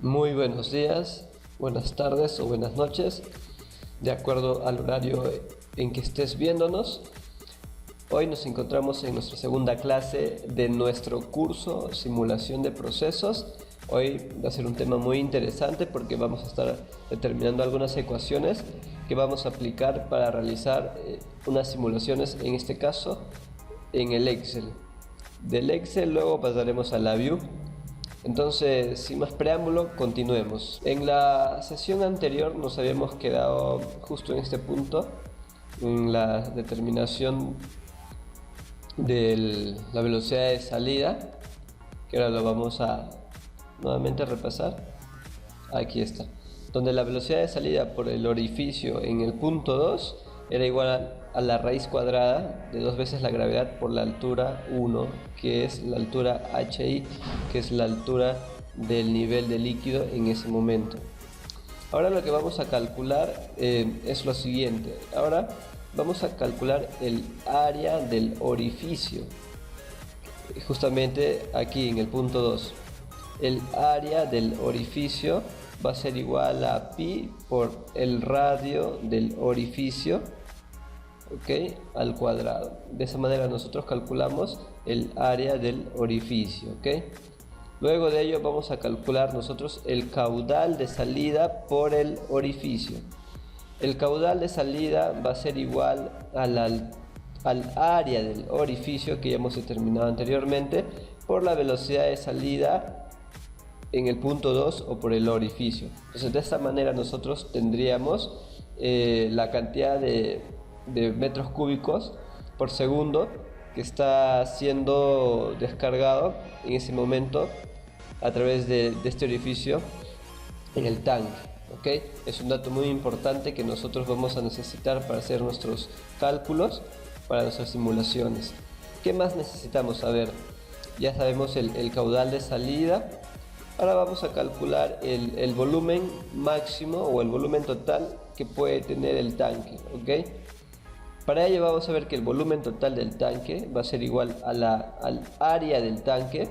Muy buenos días, buenas tardes o buenas noches, de acuerdo al horario en que estés viéndonos. Hoy nos encontramos en nuestra segunda clase de nuestro curso Simulación de Procesos. Hoy va a ser un tema muy interesante porque vamos a estar determinando algunas ecuaciones que vamos a aplicar para realizar unas simulaciones, en este caso en el Excel. Del Excel luego pasaremos a la View. Entonces, sin más preámbulo, continuemos. En la sesión anterior nos habíamos quedado justo en este punto, en la determinación de la velocidad de salida, que ahora lo vamos a nuevamente repasar. Aquí está, donde la velocidad de salida por el orificio en el punto 2 era igual a la raíz cuadrada de 2 veces la gravedad por la altura 1, que es la altura HI, que es la altura del nivel de líquido en ese momento. Ahora lo que vamos a calcular es lo siguiente. Ahora vamos a calcular el área del orificio, justamente aquí en el punto 2. El área del orificio va a ser igual a pi por el radio del orificio, ¿ok?, al cuadrado. De esa manera nosotros calculamos el área del orificio, ¿ok? Luego de ello vamos a calcular nosotros el caudal de salida por el orificio. El caudal de salida va a ser igual al área del orificio que ya hemos determinado anteriormente por la velocidad de salida en el punto 2 o por el orificio. Entonces de esta manera nosotros tendríamos la cantidad de metros cúbicos por segundo que está siendo descargado en ese momento a través de este orificio en el tanque, ¿ok? Es un dato muy importante que nosotros vamos a necesitar para hacer nuestros cálculos, para nuestras simulaciones. ¿Qué más necesitamos saber? Ya sabemos el caudal de salida. Ahora vamos a calcular el volumen máximo o el volumen total que puede tener el tanque, ¿ok? Para ello vamos a ver que el volumen total del tanque va a ser igual al área del tanque,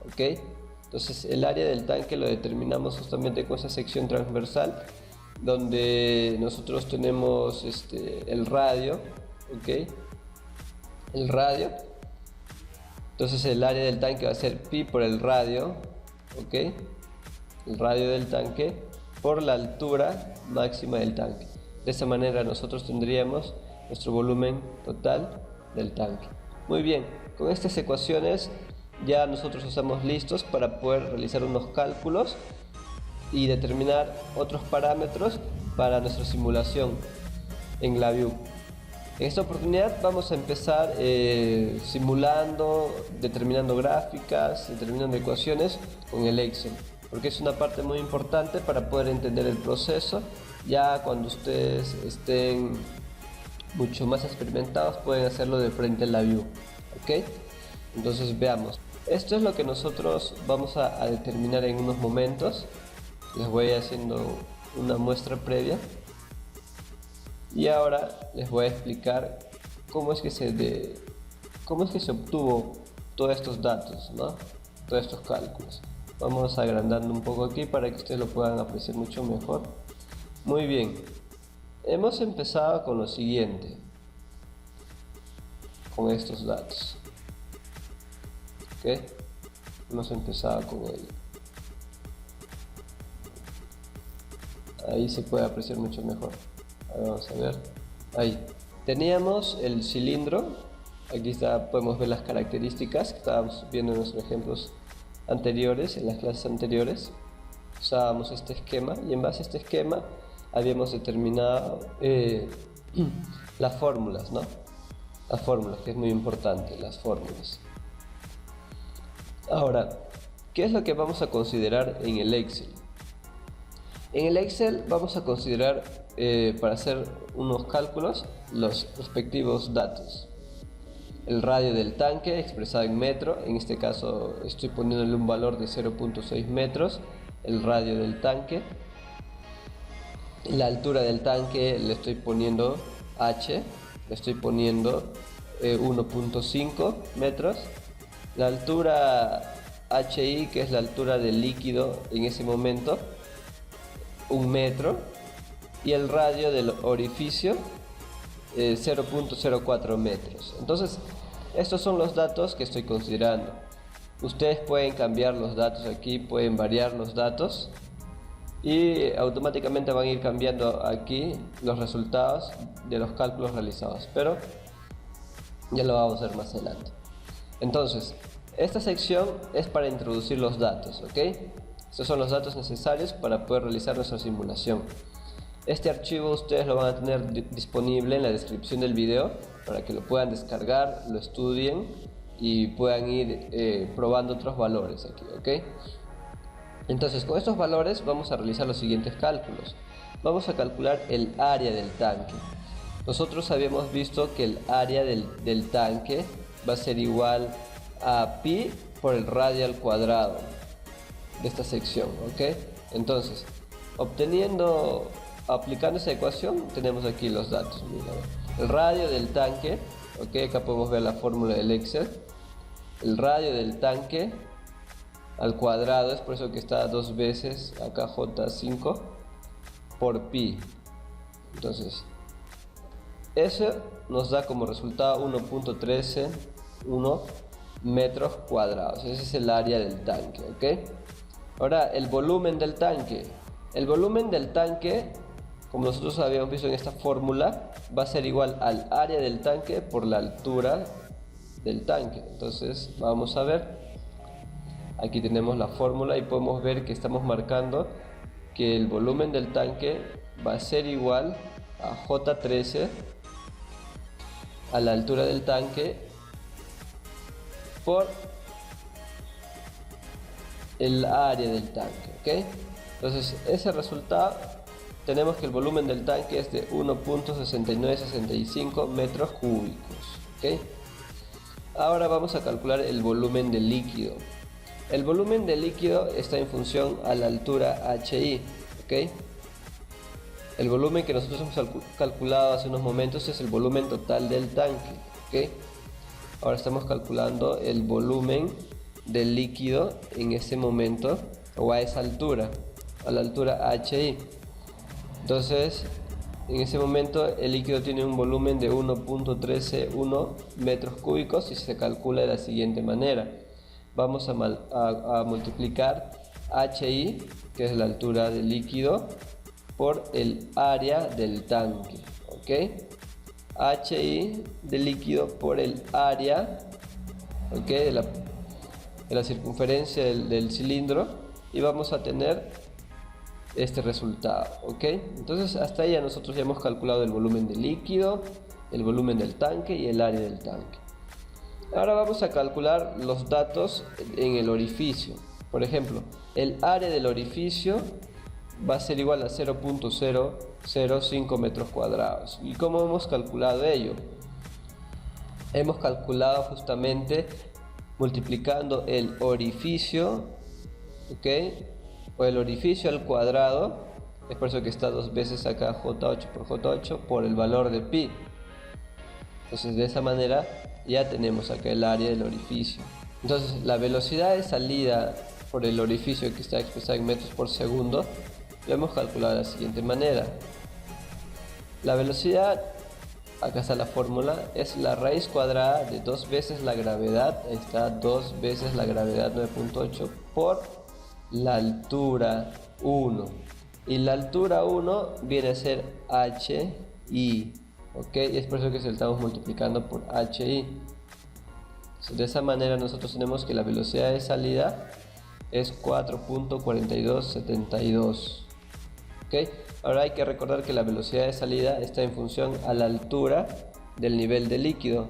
¿ok? Entonces el área del tanque lo determinamos justamente con esa sección transversal donde nosotros tenemos el radio, ¿ok? El radio. Entonces el área del tanque va a ser pi por el radio, ¿ok? El radio del tanque por la altura máxima del tanque. De esta manera nosotros tendríamos nuestro volumen total del tanque. Muy bien, con estas ecuaciones ya nosotros estamos listos para poder realizar unos cálculos y determinar otros parámetros para nuestra simulación en la View. En esta oportunidad vamos a empezar simulando, determinando gráficas, determinando ecuaciones con el Excel, porque es una parte muy importante para poder entender el proceso. Ya cuando ustedes estén mucho más experimentados pueden hacerlo de frente a la View, ¿ok? Entonces veamos. Esto es lo que nosotros vamos a determinar en unos momentos. Les voy haciendo una muestra previa. Y ahora les voy a explicar cómo es que se obtuvo todos estos datos, ¿no? Todos estos cálculos. Vamos agrandando un poco aquí para que ustedes lo puedan apreciar mucho mejor. Muy bien. Hemos empezado con lo siguiente, con estos datos, ¿ok? Hemos empezado con ello. Ahí se puede apreciar mucho mejor. Ahora vamos a ver. Ahí teníamos el cilindro. Aquí está, podemos ver las características que estábamos viendo en nuestros ejemplos anteriores, en las clases anteriores. Usábamos este esquema y en base a este esquema habíamos determinado las fórmulas, ¿no? Las fórmulas, que es muy importante, las fórmulas. Ahora, ¿qué es lo que vamos a considerar en el Excel? En el Excel vamos a considerar, para hacer unos cálculos, los respectivos datos. El radio del tanque expresado en metro, en este caso estoy poniéndole un valor de 0.6 metros, el radio del tanque. La altura del tanque le estoy poniendo h, le estoy poniendo 1.5 metros. La altura HI, que es la altura del líquido en ese momento, 1 metro, y el radio del orificio 0.04 metros. Entonces, estos son los datos que estoy considerando. Ustedes pueden cambiar los datos aquí, pueden variar los datos y automáticamente van a ir cambiando aquí los resultados de los cálculos realizados, pero ya lo vamos a ver más adelante. Entonces, esta sección es para introducir los datos, ¿ok? Estos son los datos necesarios para poder realizar nuestra simulación. Este archivo ustedes lo van a tener disponible en la descripción del video para que lo puedan descargar, lo estudien y puedan ir probando otros valores aquí, ¿ok? Entonces, con estos valores vamos a realizar los siguientes cálculos. Vamos a calcular el área del tanque. Nosotros habíamos visto que el área del tanque va a ser igual a pi por el radio al cuadrado de esta sección, ¿ok? Entonces, aplicando esa ecuación, tenemos aquí los datos. Mira, el radio del tanque, ¿ok? Acá podemos ver la fórmula del Excel. El radio del tanque al cuadrado, es por eso que está 2 veces acá J5 por pi. Entonces, eso nos da como resultado 1.131 metros cuadrados. Ese es el área del tanque, ¿ok? Ahora, el volumen del tanque. El volumen del tanque, como nosotros habíamos visto en esta fórmula, va a ser igual al área del tanque por la altura del tanque. Entonces, vamos a ver. Aquí tenemos la fórmula y podemos ver que estamos marcando que el volumen del tanque va a ser igual a J13 a la altura del tanque por el área del tanque, ¿ok? Entonces, ese resultado, tenemos que el volumen del tanque es de 1.6965 metros cúbicos, ¿ok? Ahora vamos a calcular el volumen del líquido. El volumen del líquido está en función a la altura HI, ¿ok? El volumen que nosotros hemos calculado hace unos momentos es el volumen total del tanque, ¿ok? Ahora estamos calculando el volumen del líquido en ese momento o a esa altura, a la altura HI. Entonces, en ese momento el líquido tiene un volumen de 1.131 metros cúbicos y se calcula de la siguiente manera. Vamos a multiplicar HI, que es la altura del líquido, por el área del tanque, ¿ok? HI del líquido por el área, ¿ok? de la circunferencia del cilindro, y vamos a tener este resultado, ¿ok? Entonces, hasta ahí ya nosotros ya hemos calculado el volumen del líquido, el volumen del tanque y el área del tanque. Ahora vamos a calcular los datos en el orificio. Por ejemplo, el área del orificio va a ser igual a 0.005 metros cuadrados. ¿Y cómo hemos calculado ello? Hemos calculado justamente multiplicando el orificio, ¿ok? O el orificio al cuadrado, es por eso que está 2 veces acá J8 por J8 por el valor de pi. Entonces, de esa manera ya tenemos acá el área del orificio. Entonces, la velocidad de salida por el orificio, que está expresada en metros por segundo, lo hemos calculado de la siguiente manera. La velocidad, acá está la fórmula, es la raíz cuadrada de 2 veces la gravedad, está 2 veces la gravedad 9.8 por la altura 1. Y la altura 1 viene a ser HI. ¿Ok? Y es por eso que se lo estamos multiplicando por HI. De esa manera nosotros tenemos que la velocidad de salida es 4.4272. ¿Ok? Ahora hay que recordar que la velocidad de salida está en función a la altura del nivel de líquido.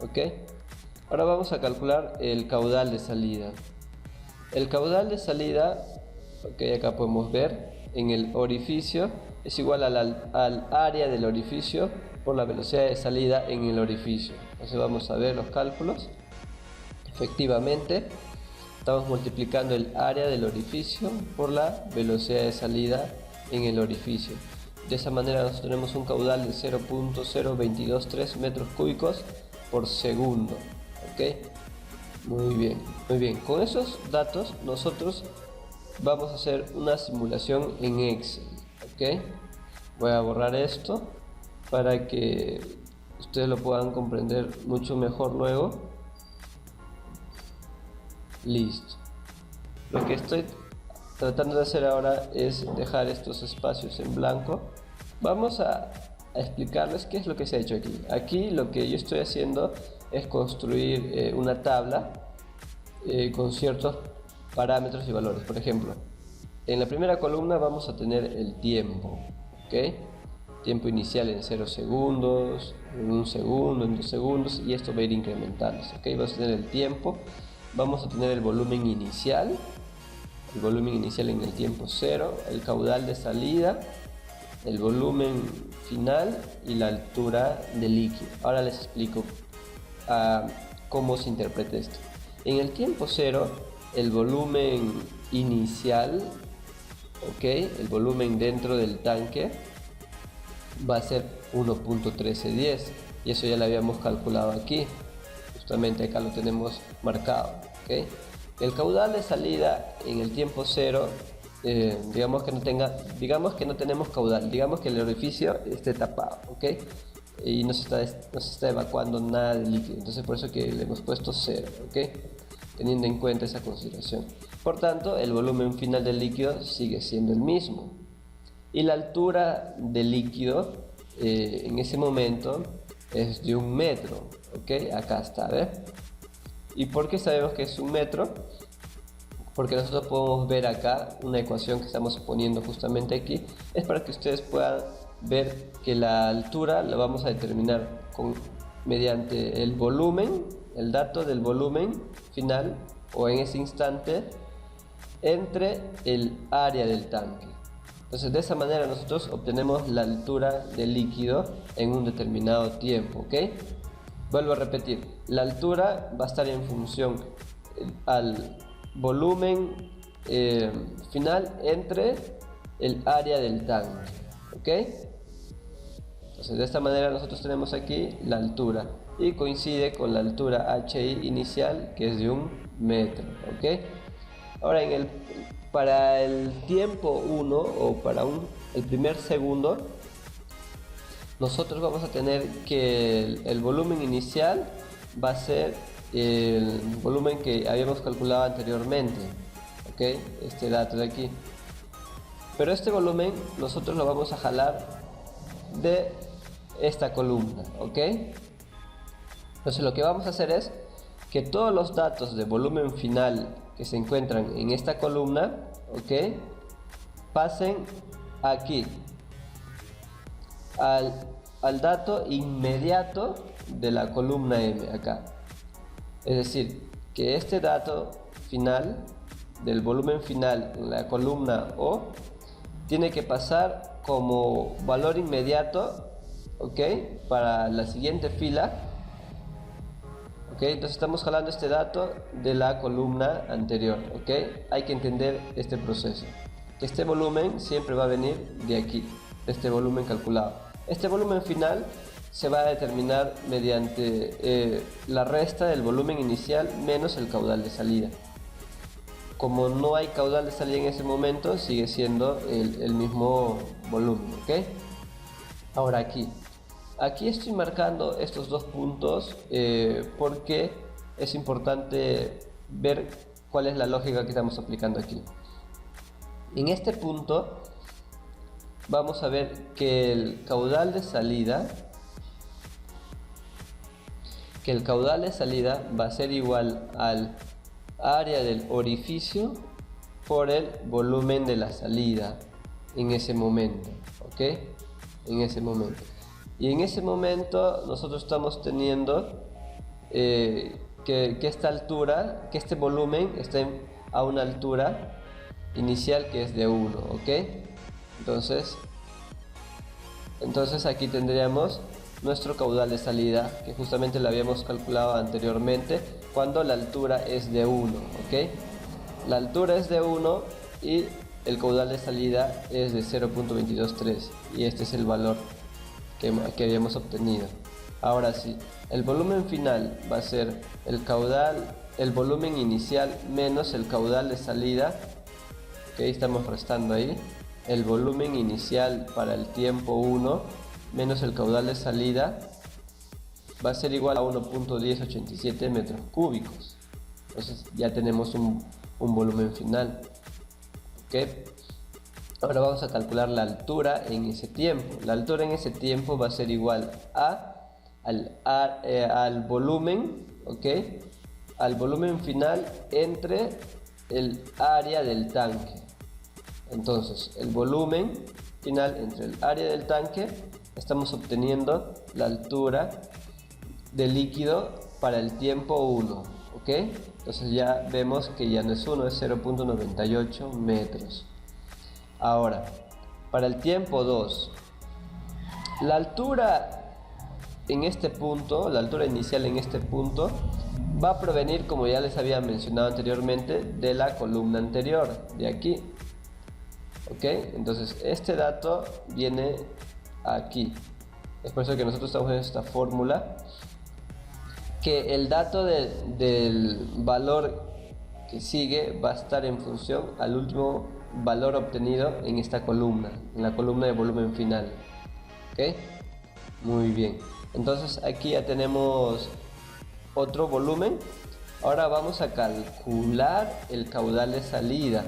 ¿Ok? Ahora vamos a calcular el caudal de salida. El caudal de salida, ok, acá podemos ver en el orificio, es igual al área del orificio por la velocidad de salida en el orificio. Entonces vamos a ver los cálculos. Efectivamente, estamos multiplicando el área del orificio por la velocidad de salida en el orificio. De esa manera nosotros tenemos un caudal de 0.0223 metros cúbicos por segundo. ¿Ok? Muy bien, muy bien. Con esos datos nosotros vamos a hacer una simulación en Excel, ¿ok? Voy a borrar esto para que ustedes lo puedan comprender mucho mejor luego. Listo. Lo que estoy tratando de hacer ahora es dejar estos espacios en blanco. Vamos a explicarles qué es lo que se ha hecho aquí. Aquí lo que yo estoy haciendo es construir una tabla con ciertos parámetros y valores. Por ejemplo, en la primera columna vamos a tener el tiempo, ¿ok? Tiempo inicial en 0 segundos, en 1 segundo, en 2 segundos, y esto va a ir incrementándose, ¿ok? Vamos a tener el tiempo, vamos a tener el volumen inicial en el tiempo 0, el caudal de salida, el volumen final y la altura del líquido. Ahora les explico cómo se interpreta esto. En el tiempo 0, el volumen inicial, ¿ok? El volumen dentro del tanque va a ser 1.1310, y eso ya lo habíamos calculado aquí, justamente acá lo tenemos marcado, ¿ok? El caudal de salida en el tiempo 0, digamos que no tenemos caudal, digamos que el orificio esté tapado, ¿ok? Y no se está evacuando nada de líquido, entonces por eso que le hemos puesto 0, ¿ok? Teniendo en cuenta esa consideración. Por tanto, el volumen final del líquido sigue siendo el mismo. Y la altura del líquido en ese momento es de 1 metro, ¿ok? Acá está, ¿ves? ¿Y por qué sabemos que es 1 metro? Porque nosotros podemos ver acá una ecuación que estamos poniendo justamente aquí. Es para que ustedes puedan ver que la altura la vamos a determinar mediante el volumen, el dato del volumen final o en ese instante entre el área del tanque. Entonces de esa manera nosotros obtenemos la altura del líquido en un determinado tiempo, ¿ok? Vuelvo a repetir, la altura va a estar en función al volumen final entre el área del tanque, ¿ok? Entonces de esta manera nosotros tenemos aquí la altura y coincide con la altura HI inicial, que es de 1 metro, ¿ok? Ahora para el tiempo 1 o para el primer segundo, nosotros vamos a tener que el volumen inicial va a ser el volumen que habíamos calculado anteriormente, ¿ok? Este dato de aquí. Pero este volumen nosotros lo vamos a jalar de esta columna, ¿ok? Entonces lo que vamos a hacer es que todos los datos de volumen final que se encuentran en esta columna, ¿ok?, pasen aquí al dato inmediato de la columna M acá. Es decir, que este dato final del volumen final en la columna O tiene que pasar como valor inmediato, ¿ok?, para la siguiente fila. ¿Ok? Entonces estamos jalando este dato de la columna anterior, ¿ok? Hay que entender este proceso. Este volumen siempre va a venir de aquí, de este volumen calculado. Este volumen final se va a determinar mediante la resta del volumen inicial menos el caudal de salida. Como no hay caudal de salida en ese momento, sigue siendo el mismo volumen, ¿ok? Ahora Aquí estoy marcando estos dos puntos porque es importante ver cuál es la lógica que estamos aplicando aquí. En este punto vamos a ver que el caudal de salida va a ser igual al área del orificio por el volumen de la salida en ese momento, ¿ok? En ese momento. Y en ese momento nosotros estamos teniendo que esta altura, que este volumen esté a una altura inicial que es de 1, ¿ok? Entonces aquí tendríamos nuestro caudal de salida, que justamente lo habíamos calculado anteriormente, cuando la altura es de 1, ¿ok? La altura es de 1 y el caudal de salida es de 0.223, y este es el valor que habíamos obtenido. Ahora sí, el volumen final va a ser el caudal, el volumen inicial menos el caudal de salida. Ok, estamos restando ahí. El volumen inicial para el tiempo 1 menos el caudal de salida va a ser igual a 1.1087 metros cúbicos. Entonces ya tenemos un volumen final. ¿Ok? Ahora vamos a calcular la altura en ese tiempo. La altura en ese tiempo va a ser igual al volumen, ¿ok? Al volumen final entre el área del tanque. Entonces, el volumen final entre el área del tanque, estamos obteniendo la altura del líquido para el tiempo 1, ¿ok? Entonces ya vemos que ya no es 1, es 0.98 metros. Ahora, para el tiempo 2, la altura en este punto, la altura inicial en este punto, va a provenir, como ya les había mencionado anteriormente, de la columna anterior, de aquí. ¿Ok? Entonces, este dato viene aquí. Es por eso que nosotros estamos en esta fórmula, que el dato del valor que sigue va a estar en función al último valor obtenido en esta columna, en la columna de volumen final. ¿Ok? Muy bien. Entonces aquí ya tenemos otro volumen. Ahora vamos a calcular el caudal de salida.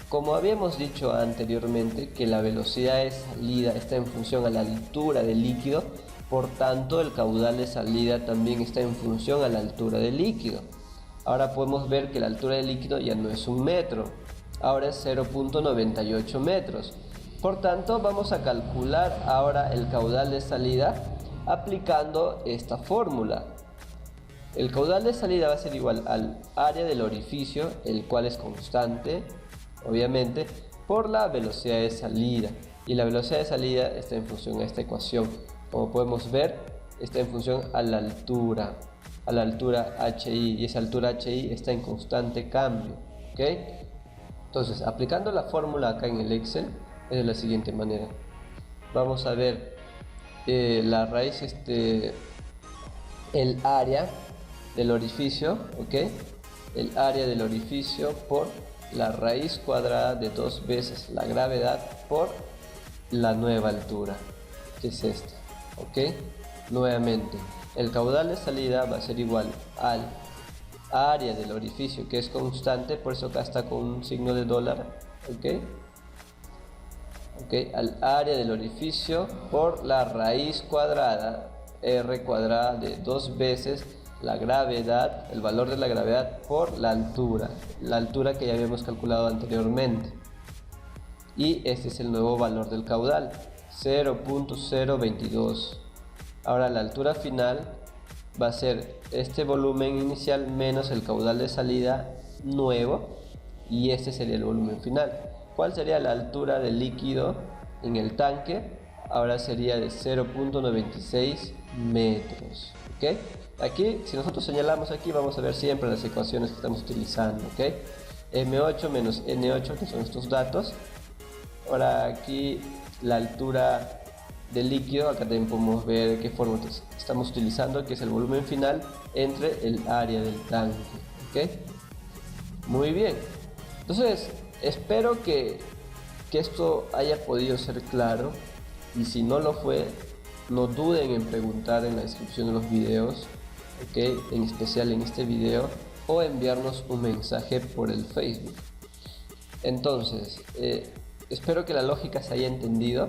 Como habíamos dicho anteriormente que la velocidad de salida está en función a la altura del líquido, por tanto el caudal de salida también está en función a la altura del líquido. Ahora podemos ver que la altura del líquido ya no es 1 metro, ahora es 0.98 metros. Por tanto vamos a calcular ahora el caudal de salida aplicando esta fórmula. El caudal de salida va a ser igual al área del orificio, el cual es constante, obviamente, por la velocidad de salida. Y la velocidad de salida está en función a esta ecuación. Como podemos ver, está en función a la altura HI, y esa altura HI está en constante cambio. ¿Ok? Entonces, aplicando la fórmula acá en el Excel, es de la siguiente manera. Vamos a ver la raíz, el área del orificio, ¿ok? El área del orificio por la raíz cuadrada de 2 veces la gravedad por la nueva altura, que es esta, ¿ok? Nuevamente, el caudal de salida va a ser igual al área del orificio, que es constante, por eso acá está con un signo de dólar, ¿ok? ¿Ok? Al área del orificio por la raíz cuadrada, r cuadrada de 2 veces la gravedad, el valor de la gravedad por la altura que ya habíamos calculado anteriormente. Y este es el nuevo valor del caudal, 0.022. Ahora la altura final va a ser este volumen inicial menos el caudal de salida nuevo, y este sería el volumen final. ¿Cuál sería la altura del líquido en el tanque? Ahora sería de 0.96 metros. ¿Ok? Aquí, si nosotros señalamos aquí, vamos a ver siempre las ecuaciones que estamos utilizando. ¿Ok? M8 menos N8, que son estos datos. Ahora aquí la altura del líquido, acá también podemos ver qué fórmula estamos utilizando, que es el volumen final entre el área del tanque. ¿Ok? Muy bien. Entonces, espero que esto haya podido ser claro, y si no lo fue, no duden en preguntar en la descripción de los videos, ¿okay? En especial en este video, o enviarnos un mensaje por el Facebook. Entonces, espero que la lógica se haya entendido.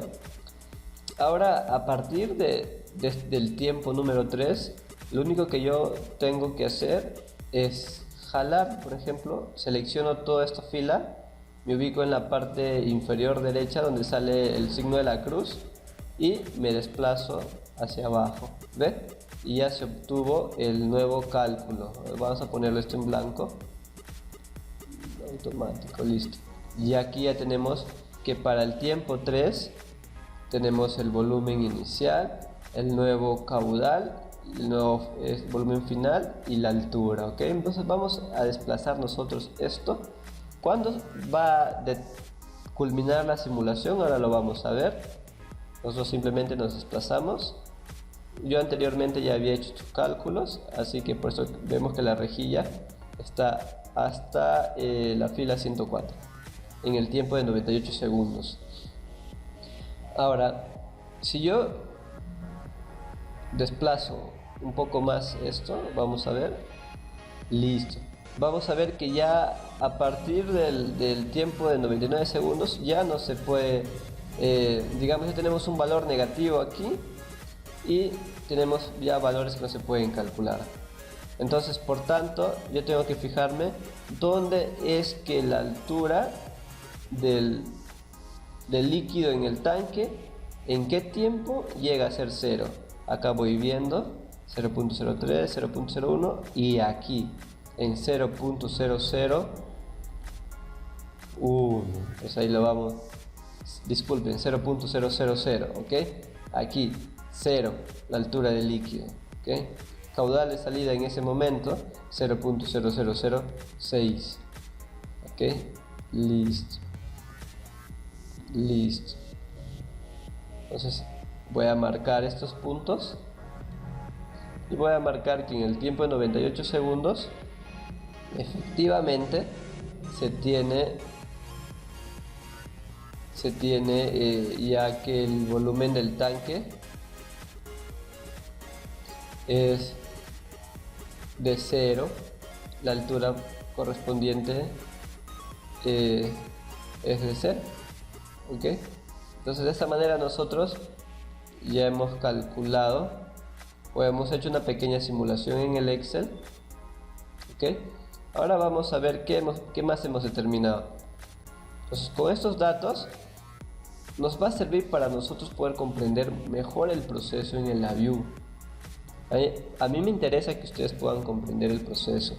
Ahora, a partir del tiempo número 3, lo único que yo tengo que hacer es jalar. Por ejemplo, selecciono toda esta fila, me ubico en la parte inferior derecha donde sale el signo de la cruz y me desplazo hacia abajo, ¿ve? Y ya se obtuvo el nuevo cálculo. Vamos a ponerlo esto en blanco, automático, listo. Y aquí ya tenemos que para el tiempo 3 tenemos el volumen inicial, el nuevo caudal, el nuevo volumen final y la altura, ¿ok? Entonces vamos a desplazar nosotros esto. ¿Cuándo va a culminar la simulación? Ahora lo vamos a ver. Nosotros simplemente nos desplazamos Yo anteriormente ya había hecho estos cálculos, así que por eso vemos que la rejilla está hasta la fila 104 en el tiempo de 98 segundos. Ahora, si yo desplazo un poco más esto, vamos a ver, listo. Vamos a ver que ya a partir del tiempo de 99 segundos ya no se puede, digamos que tenemos un valor negativo aquí y tenemos ya valores que no se pueden calcular. Entonces, por tanto, yo tengo que fijarme dónde es que la altura del líquido en el tanque, en qué tiempo llega a ser 0. Acá voy viendo 0.03, 0.01 y aquí en 0.001, pues ahí lo vamos, disculpen, 0.000, ¿ok? Aquí 0, la altura del líquido, ¿ok? Caudal de salida en ese momento 0.0006, ¿ok? Listo. Entonces voy a marcar estos puntos y voy a marcar que en el tiempo de 98 segundos efectivamente se tiene ya que el volumen del tanque es de 0, la altura correspondiente es de 0, ¿ok? Entonces de esta manera nosotros ya hemos calculado o hemos hecho una pequeña simulación en el Excel, ¿ok? Ahora vamos a ver qué más hemos determinado. Entonces con estos datos nos va a servir para nosotros poder comprender mejor el proceso en el LabVIEW. A mí me interesa que ustedes puedan comprender el proceso.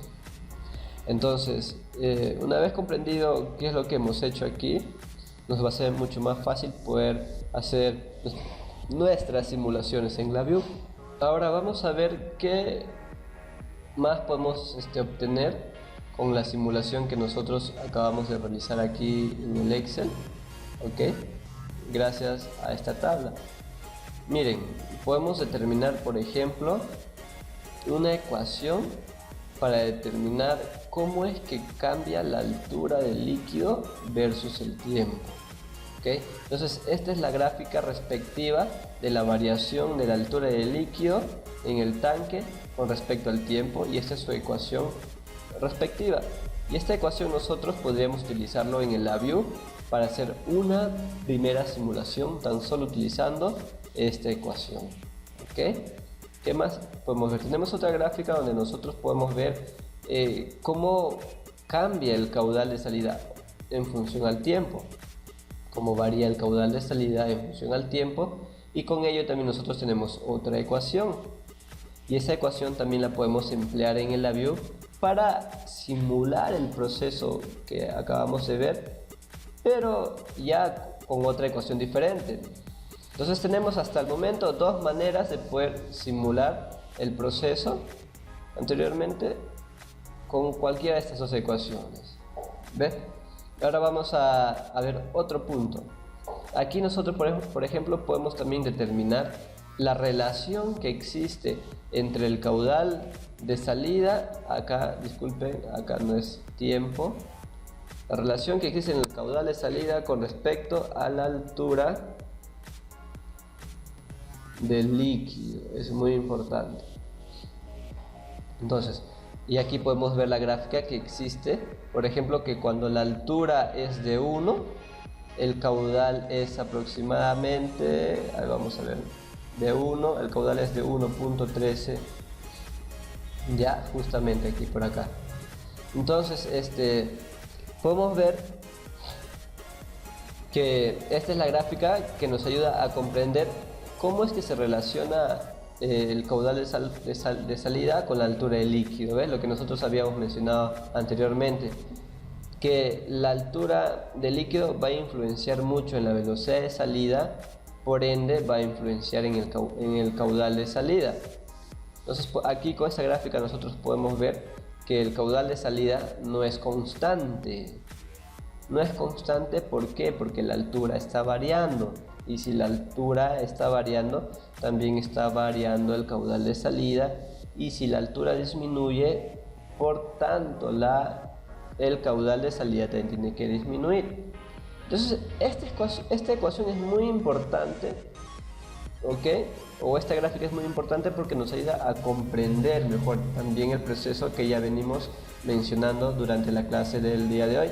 Entonces, una vez comprendido qué es lo que hemos hecho aquí, nos va a ser mucho más fácil poder hacer nuestras simulaciones en LabVIEW. Ahora vamos a ver qué más podemos obtener con la simulación que nosotros acabamos de realizar aquí en el Excel, ¿ok? Gracias a esta tabla. Miren, podemos determinar, por ejemplo, una ecuación para determinar cómo es que cambia la altura del líquido versus el tiempo. ¿Okay? Entonces, esta es la gráfica respectiva de la variación de la altura del líquido en el tanque con respecto al tiempo, y esta es su ecuación respectiva. Y esta ecuación nosotros podríamos utilizarlo en el LabVIEW para hacer una primera simulación tan solo utilizando esta ecuación. ¿Ok? ¿Qué más podemos ver? Tenemos otra gráfica donde nosotros podemos ver cómo cambia el caudal de salida en función al tiempo, cómo varía el caudal de salida en función al tiempo, y con ello también nosotros tenemos otra ecuación, y esa ecuación también la podemos emplear en el LabVIEW para simular el proceso que acabamos de ver, pero ya con otra ecuación diferente. Entonces tenemos hasta el momento dos maneras de poder simular el proceso anteriormente con cualquiera de estas dos ecuaciones. ¿Ves? Ahora vamos a ver otro punto. Aquí nosotros, por ejemplo, podemos también determinar la relación que existe entre el caudal de salida, acá, disculpen, acá no es tiempo, la relación que existe en el caudal de salida con respecto a la altura del líquido. Es muy importante. Entonces, y aquí podemos ver la gráfica que existe, por ejemplo, que cuando la altura es de 1, el caudal es aproximadamente, ahí vamos a ver, de 1, el caudal es de 1.13, ya justamente aquí por acá. Entonces, podemos ver que esta es la gráfica que nos ayuda a comprender cómo es que se relaciona el caudal de salida con la altura del líquido. ¿Ves? Lo que nosotros habíamos mencionado anteriormente, que la altura del líquido va a influenciar mucho en la velocidad de salida, por ende va a influenciar en el caudal de salida. Entonces aquí con esta gráfica nosotros podemos ver que el caudal de salida no es constante, no es constante. ¿Por qué? Porque la altura está variando, y si la altura está variando, también está variando el caudal de salida, y si la altura disminuye, por tanto el caudal de salida también tiene que disminuir. Entonces esta ecuación es muy importante, ¿ok? O esta gráfica es muy importante porque nos ayuda a comprender mejor también el proceso que ya venimos mencionando durante la clase del día de hoy.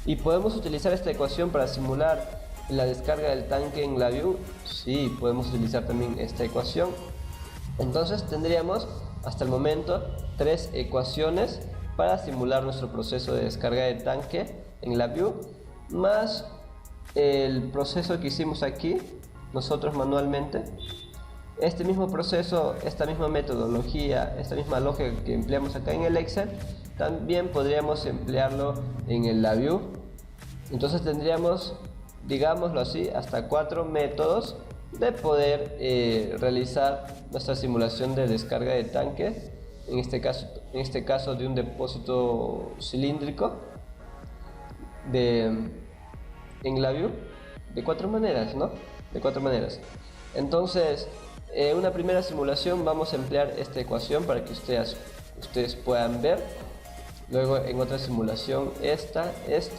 ¿Y podemos utilizar esta ecuación para simular la descarga del tanque en LabVIEW? Sí, podemos utilizar también esta ecuación. Entonces tendríamos hasta el momento 3 ecuaciones para simular nuestro proceso de descarga de tanque en LabVIEW, más el proceso que hicimos aquí nosotros manualmente. Este mismo proceso, esta misma metodología, esta misma lógica que empleamos acá en el Excel, también podríamos emplearlo en el LabVIEW. Entonces tendríamos, digámoslo así, hasta 4 métodos de poder realizar nuestra simulación de descarga de tanque, en este caso de un depósito cilíndrico en LabVIEW, de 4 maneras, ¿no? De 4 maneras. Entonces, una primera simulación vamos a emplear esta ecuación para que ustedes puedan ver. Luego en otra simulación esta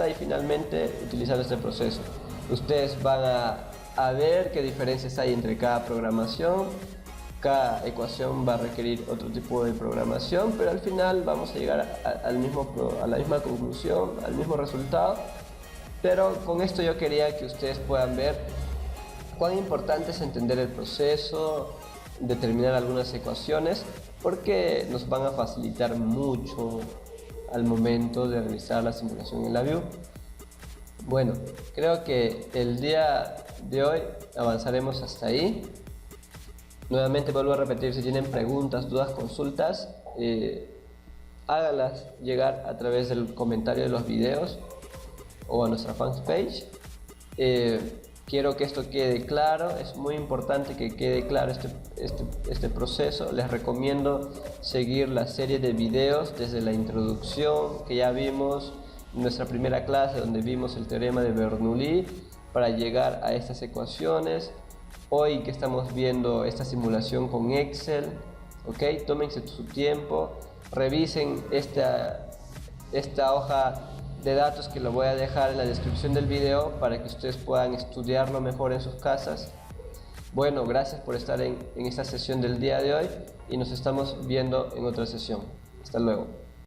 y finalmente utilizar este proceso. Ustedes van a ver qué diferencias hay entre cada programación. Cada ecuación va a requerir otro tipo de programación, pero al final vamos a llegar a la misma conclusión, al mismo resultado. Pero con esto yo quería que ustedes puedan ver cuán importante es entender el proceso, determinar algunas ecuaciones, porque nos van a facilitar mucho al momento de realizar la simulación en LabVIEW. Bueno, creo que el día de hoy avanzaremos hasta ahí. Nuevamente vuelvo a repetir, si tienen preguntas, dudas, consultas, háganlas llegar a través del comentario de los videos o a nuestra fanpage. Quiero que esto quede claro, es muy importante que quede claro este proceso. Les recomiendo seguir la serie de videos desde la introducción que ya vimos en nuestra primera clase, donde vimos el teorema de Bernoulli, para llegar a estas ecuaciones. Hoy que estamos viendo esta simulación con Excel, ¿ok? Tómense su tiempo, revisen esta hoja de datos que lo voy a dejar en la descripción del video para que ustedes puedan estudiarlo mejor en sus casas. Bueno, gracias por estar en esta sesión del día de hoy y nos estamos viendo en otra sesión. Hasta luego.